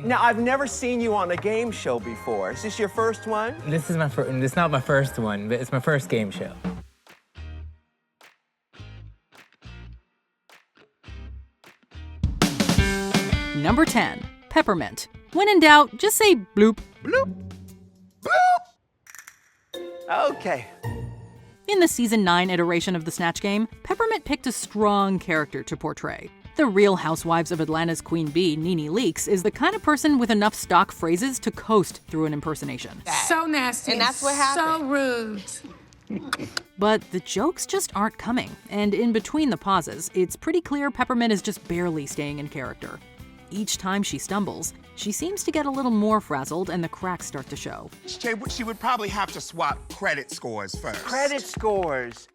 Now, I've never seen you on a game show before. Is this your first one? This is my first, it's not my first one, but it's my first game show. Number 10, Peppermint. When in doubt, just say bloop. Bloop. Bloop. Okay. In the Season 9 iteration of the Snatch Game, Peppermint picked a strong character to portray. The Real Housewives of Atlanta's Queen Bee, Nene Leakes, is the kind of person with enough stock phrases to coast through an impersonation. So nasty. And that's what happened. So rude. But the jokes just aren't coming, and in between the pauses, it's pretty clear Peppermint is just barely staying in character. Each time she stumbles, she seems to get a little more frazzled and the cracks start to show. She would probably have to swap credit scores first. Credit scores.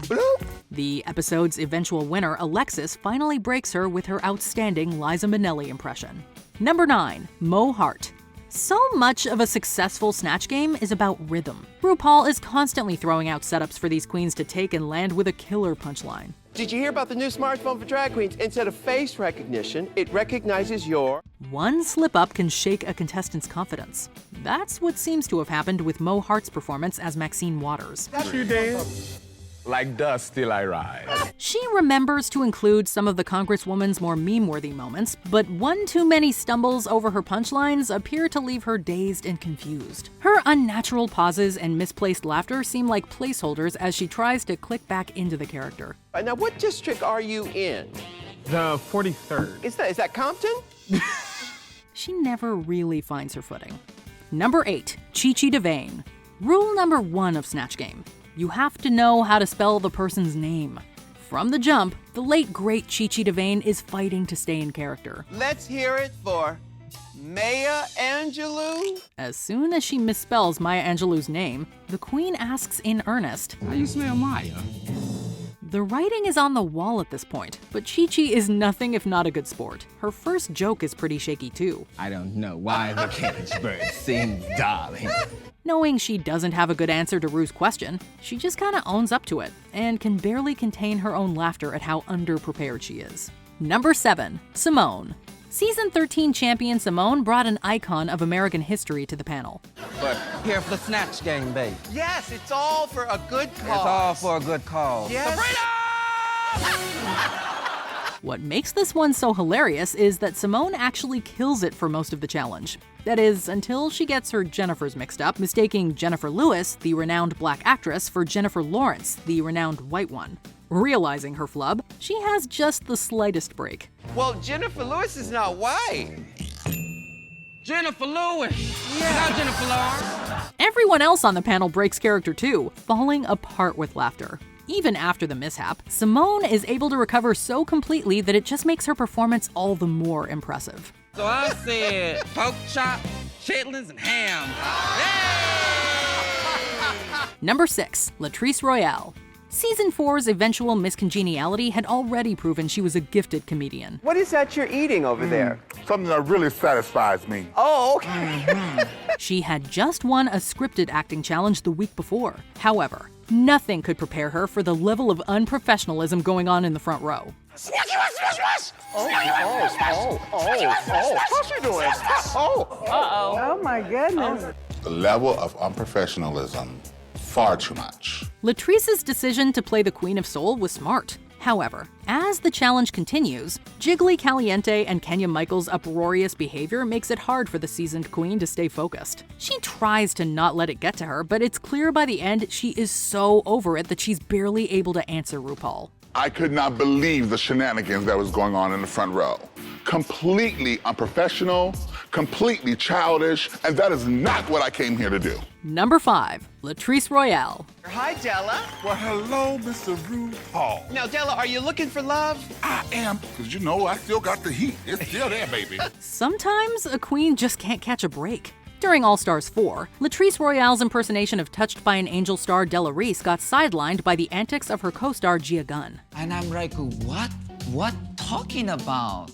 Bloop. The episode's eventual winner, Alexis, finally breaks her with her outstanding Liza Minnelli impression. Number 9, Mo Hart. So much of a successful Snatch Game is about rhythm. RuPaul is constantly throwing out setups for these queens to take and land with a killer punchline. Did you hear about the new smartphone for drag queens? Instead of face recognition, it recognizes your... One slip-up can shake a contestant's confidence. That's what seems to have happened with Mo Hart's performance as Maxine Waters. You dance. Like dust till I rise. She remembers to include some of the Congresswoman's more meme-worthy moments, but one too many stumbles over her punchlines appear to leave her dazed and confused. Her unnatural pauses and misplaced laughter seem like placeholders as she tries to click back into the character. Now, what district are you in? The 43rd. Is that Compton? She never really finds her footing. Number 8, Chi-Chi DeVayne. Rule number 1 of Snatch Game. You have to know how to spell the person's name. From the jump, the late great Chi-Chi DeVayne is fighting to stay in character. Let's hear it for Maya Angelou. As soon as she misspells Maya Angelou's name, the queen asks in earnest, How you smell Maya? The writing is on the wall at this point, but Chi-Chi is nothing if not a good sport. Her first joke is pretty shaky too. I don't know why the cage bird sings, darling. Knowing she doesn't have a good answer to Ru's question, she just kinda owns up to it, and can barely contain her own laughter at how underprepared she is. Number 7, Symone. Season 13 champion Symone brought an icon of American history to the panel. But here for the Snatch Game, baby. Yes, it's all for a good cause. It's all for a good cause. Yes. What makes this one so hilarious is that Symone actually kills it for most of the challenge. That is, until she gets her Jennifers mixed up, mistaking Jennifer Lewis, the renowned black actress, for Jennifer Lawrence, the renowned white one. Realizing her flub, she has just the slightest break. Well, Jennifer Lewis is not white. Jennifer Lewis! Yeah. Not Jennifer Lawrence. Everyone else on the panel breaks character too, falling apart with laughter. Even after the mishap, Symone is able to recover so completely that it just makes her performance all the more impressive. So I said pork chop, chitlins, and ham. Hey! Number 6, Latrice Royale. Season 4's eventual miscongeniality had already proven she was a gifted comedian. What is that you're eating over there? Something that really satisfies me. Oh, okay. She had just won a scripted acting challenge the week before. However, nothing could prepare her for the level of unprofessionalism going on in the front row. What's she doing? Oh my goodness. The level of unprofessionalism, far too much. Latrice's decision to play the Queen of Soul was smart. However, as the challenge continues, Jiggly Caliente and Kenya Michaels' uproarious behavior makes it hard for the seasoned queen to stay focused. She tries to not let it get to her, but it's clear by the end she is so over it that she's barely able to answer RuPaul. I could not believe the shenanigans that was going on in the front row. Completely unprofessional, completely childish, and that is not what I came here to do. Number 5, Latrice Royale. Hi, Della. Well, hello, Mr. RuPaul. Now, Della, are you looking for love? I am, because you know I still got the heat. It's still there, baby. Sometimes a queen just can't catch a break. During All Stars 4, Latrice Royale's impersonation of Touched by an Angel star Della Reese got sidelined by the antics of her co-star Gia Gunn. And I'm like, what? What talking about?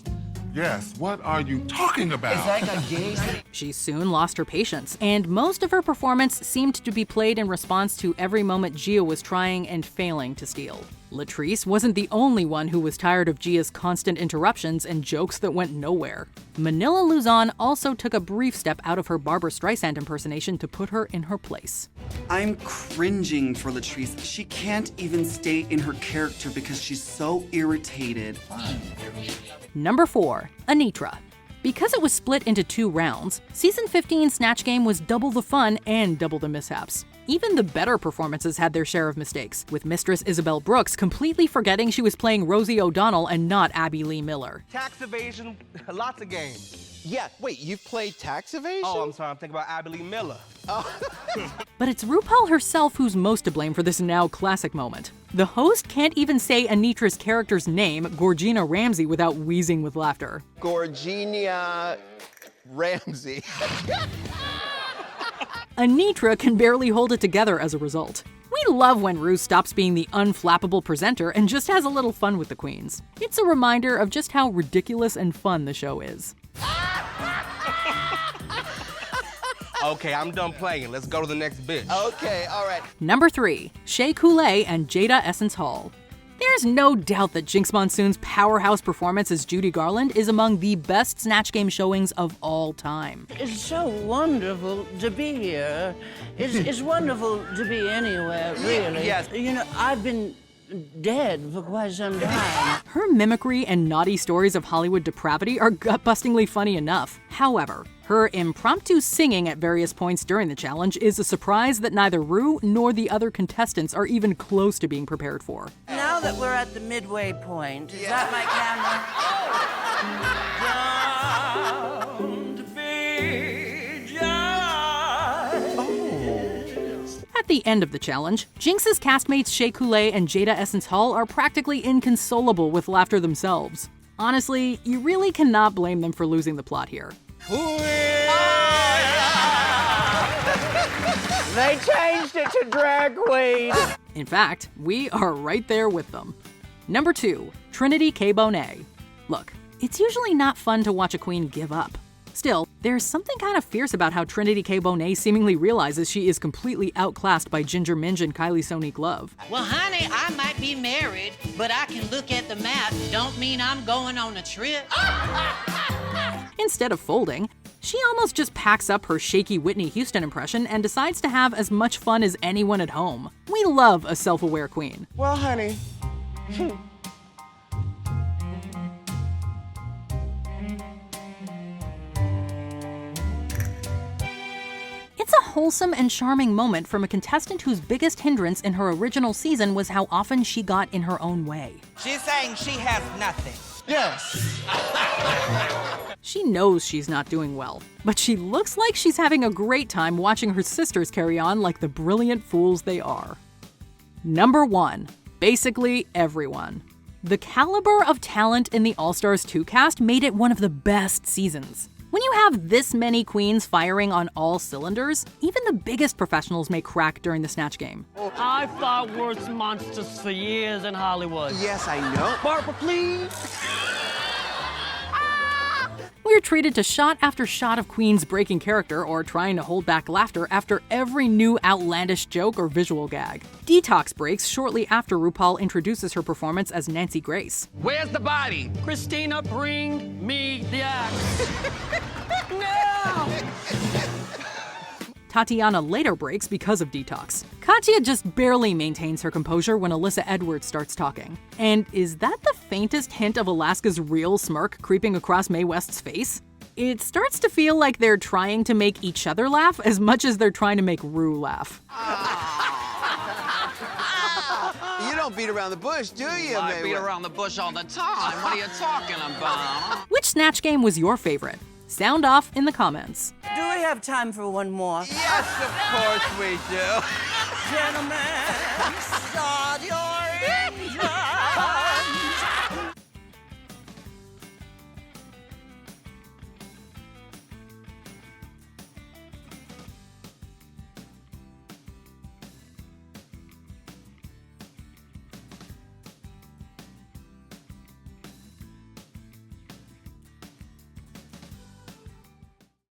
Yes, what are you talking about? It's like a gay... She soon lost her patience, and most of her performance seemed to be played in response to every moment Gia was trying and failing to steal. Latrice wasn't the only one who was tired of Gia's constant interruptions and jokes that went nowhere. Manila Luzon also took a brief step out of her Barbra Streisand impersonation to put her in her place. I'm cringing for Latrice. She can't even stay in her character because she's so irritated. Number 4, Anetra. Because it was split into 2 rounds, Season 15 Snatch Game was double the fun and double the mishaps. Even the better performances had their share of mistakes, with Mistress Isabel Brooks completely forgetting she was playing Rosie O'Donnell and not Abby Lee Miller. Tax evasion, lots of games. Yeah, wait, you've played tax evasion? Oh, I'm sorry, I'm thinking about Abby Lee Miller. But it's RuPaul herself who's most to blame for this now classic moment. The host can't even say Anetra's character's name, Gorgina Ramsey, without wheezing with laughter. Gorgina Ramsey. Anetra can barely hold it together as a result. We love when Ru stops being the unflappable presenter and just has a little fun with the queens. It's a reminder of just how ridiculous and fun the show is. Okay, I'm done playing. Let's go to the next bitch. Okay, all right. Number 3, shaky and Jada Essence Hall. There's no doubt that Jinkx Monsoon's powerhouse performance as Judy Garland is among the best Snatch Game showings of all time. It's so wonderful to be here. It's wonderful to be anywhere, really. Yes. You know, I've been dead for quite some time. Her mimicry and naughty stories of Hollywood depravity are gut-bustingly funny enough. However, her impromptu singing at various points during the challenge is a surprise that neither Ru nor the other contestants are even close to being prepared for. Now that we're at the midway point, is that my camera? At the end of the challenge, Jinkx's castmates shaky and Jada Essence Hall are practically inconsolable with laughter themselves. Honestly, you really cannot blame them for losing the plot here. They changed it to drag queen. In fact, we are right there with them. Number 2, Trinity K. Bonet. Look, it's usually not fun to watch a queen give up. Still, there's something kind of fierce about how Trinity K. Bonet seemingly realizes she is completely outclassed by Ginger Minj and Kylie Sonique Love. Well, honey, I might be married, but I can look at the map. Don't mean I'm going on a trip. Instead of folding, she almost just packs up her shaky Whitney Houston impression and decides to have as much fun as anyone at home. We love a self-aware queen. Well, honey. It's a wholesome and charming moment from a contestant whose biggest hindrance in her original season was how often she got in her own way. She's saying she has nothing. Yes. She knows she's not doing well, but she looks like she's having a great time watching her sisters carry on like the brilliant fools they are. Number 1, basically everyone. The caliber of talent in the All-Stars 2 cast made it one of the best seasons. When you have this many queens firing on all cylinders, even the biggest professionals may crack during the Snatch Game. I fought worse monsters for years in Hollywood. Yes, I know. Barbara, please. We're treated to shot after shot of queens breaking character or trying to hold back laughter after every new outlandish joke or visual gag. Detox breaks shortly after RuPaul introduces her performance as Nancy Grace. Where's the body? Christina, bring me the axe. No! Tatiana later breaks because of Detox. Katya just barely maintains her composure when Alyssa Edwards starts talking. And is that the faintest hint of Alaska's real smirk creeping across Mae West's face? It starts to feel like they're trying to make each other laugh as much as they're trying to make Ru laugh. You don't beat around the bush, do you, I beat around the bush all the time. What are you talking about? Which Snatch Game was your favorite? Sound off in the comments. Do we have time for one more? Yes, of course we do. Gentlemen.